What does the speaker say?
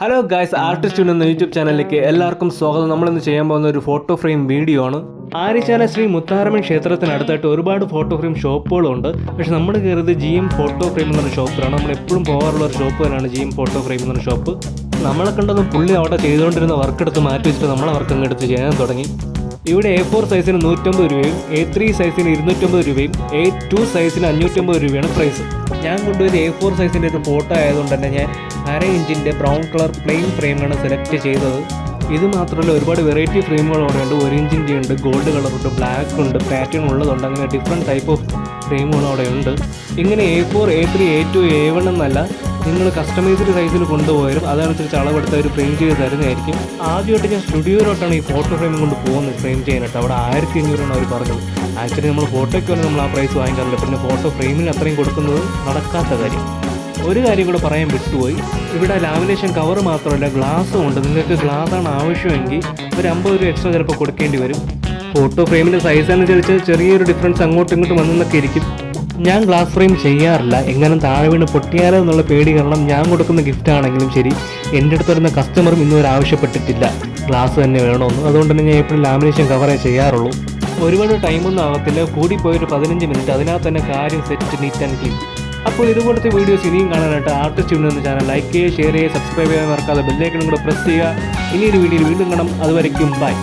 Hello guys, artist എന്ന YouTube ചാനലിലേക്ക് എല്ലാവർക്കും സ്വാഗതം. നമ്മളിന്ന് ചെയ്യാൻ പോകുന്ന ഒരു ഫോട്ടോ ഫ്രെയിം വീഡിയോ ആണ്. ആര്യശാല ശ്രീ മുത്താരമ്മൻ ക്ഷേത്രത്തിനടുത്തായിട്ട് ഒരുപാട് ഫോട്ടോ ഫ്രെയിം ഷോപ്പുകളുണ്ട്. പക്ഷെ നമ്മൾ കയറിയത് GM ഫോട്ടോ ഫ്രെയിം എന്നൊരു ഷോപ്പിലാണ്. നമ്മൾ എപ്പോഴും പോകാറുള്ള ഒരു ഷോപ്പ് തന്നെയാണ് GM ഫോട്ടോ ഫ്രെയിം എന്നൊരു ഷോപ്പ്. നമ്മളെ കണ്ടൊന്നും പുള്ളി അവിടെ ചെയ്തുകൊണ്ടിരുന്ന വർക്ക് എടുത്ത് മാറ്റി വെച്ചിട്ട് നമ്മളെ വർക്ക് അങ്ങ് എടുത്ത് ചെയ്യാൻ തുടങ്ങി. ഇവിടെ A4 സൈസിന് 150 രൂപയും A3 സൈസിന് 250 രൂപയും A2 സൈസിന് 550 രൂപയാണ് പ്രൈസ്. ഞാൻ കൊണ്ടുപോയത് A4 സൈസിൻ്റെ ഒരു ഫോട്ടോ ആയതുകൊണ്ട് തന്നെ ഞാൻ 1/2 ഇഞ്ചിൻ്റെ ബ്രൗൺ കളർ പ്ലെയിൻ ഫ്രെയിമാണ് സെലക്ട് ചെയ്തത്. ഇത് മാത്രമല്ല, ഒരുപാട് വെറൈറ്റി ഫ്രെയിമുകൾ അവിടെ ഉണ്ട്. 1 ഇഞ്ചിൻ്റെ ഉണ്ട്, ഗോൾഡ് കളറുണ്ട്, ബ്ലാക്ക് ഉണ്ട്, പാറ്റേൺ ഉള്ളതുണ്ട്. അങ്ങനെ ഡിഫറെൻറ്റ് ടൈപ്പ് ഓഫ് ഫ്രെയിമുകൾ അവിടെ ഉണ്ട്. ഇങ്ങനെ A4, A3, A2, A1 എന്നല്ല, നിങ്ങൾ കസ്റ്റമൈസ്ഡ് സൈസിൽ കൊണ്ടുപോയാലും അതനുസരിച്ച് അളവെടുത്ത് അവർ ഫ്രെയിം ചെയ്ത് തരുന്നതായിരിക്കും. ആദ്യമായിട്ട് ഞാൻ സ്റ്റുഡിയോയിലോട്ടാണ് ഈ ഫോട്ടോ ഫ്രെയിം കൊണ്ട് പോകുന്നത് ഫ്രെയിം ചെയ്യാനായിട്ട്. അവിടെ 1500 അവർ പറഞ്ഞത്. ആക്ച്വലി നമ്മൾ ഫോട്ടോയ്ക്ക് വന്ന് നമ്മൾ ആ പ്രൈസ് വാങ്ങിക്കാറില്ല. പിന്നെ ഫോട്ടോ ഫ്രെയിമിന് അത്രയും കൊടുക്കുന്നത് നടക്കാത്ത കാര്യം. ഒരു കാര്യം കൂടെ പറയാൻ വിട്ടുപോയി. ഇവിടെ ലാമിനേഷൻ കവർ മാത്രമല്ല, ഗ്ലാസ്സും ഉണ്ട്. നിങ്ങൾക്ക് ഗ്ലാസ്സാണ് ആവശ്യമെങ്കിൽ ഒരു 50 രൂപ എക്സ്ട്രാ ചിലപ്പോൾ കൊടുക്കേണ്ടി വരും. ഫോട്ടോ ഫ്രെയിമിൻ്റെ സൈസ് അനുസരിച്ച് ചെറിയൊരു ഡിഫറൻസ് അങ്ങോട്ടും ഇങ്ങോട്ടും വന്നെന്നൊക്കെ ഇരിക്കും. ഞാൻ ഗ്ലാസ് ഫ്രെയിം ചെയ്യാറില്ല. എങ്ങനെ താഴെ വീണ് പൊട്ടിയാലോ എന്നുള്ള പേടി കാരണം ഞാൻ കൊടുക്കുന്ന ഗിഫ്റ്റ് ആണെങ്കിലും ശരി, എൻ്റെ അടുത്ത് വരുന്ന കസ്റ്റമറും ഇന്നുവരെ ആവശ്യപ്പെട്ടിട്ടില്ല ഗ്ലാസ് തന്നെ വേണമെന്ന്. അതുകൊണ്ട് തന്നെ ഞാൻ എപ്പോഴും ലാമിനേഷൻ കവറേ ചെയ്യാറുള്ളൂ. ഒരുപാട് ടൈമൊന്നും ആകത്തില്ല, കൂടിപ്പോയൊരു 15 മിനിറ്റ്, അതിനകത്ത് തന്നെ കാര്യം സെറ്റ്, നീറ്റ് ആൻഡ് ക്ലീൻ. അപ്പോൾ ഇതുപോലത്തെ വീഡിയോസ് ഇനിയും കാണാനായിട്ട് ആർട്ടിസ്റ്റ് എന്ന ചാനൽ ലൈക്ക് ചെയ്യുക, ഷെയർ ചെയ്യുക, സബ്സ്ക്രൈബ് ചെയ്യാൻ മറക്കാതെ ബെല്ലൈക്കണും കൂടെ പ്രസ് ചെയ്യുക. ഇനിയൊരു വീഡിയോയിൽ വീണ്ടും കാണാം. അതുവരയ്ക്കും ബൈ.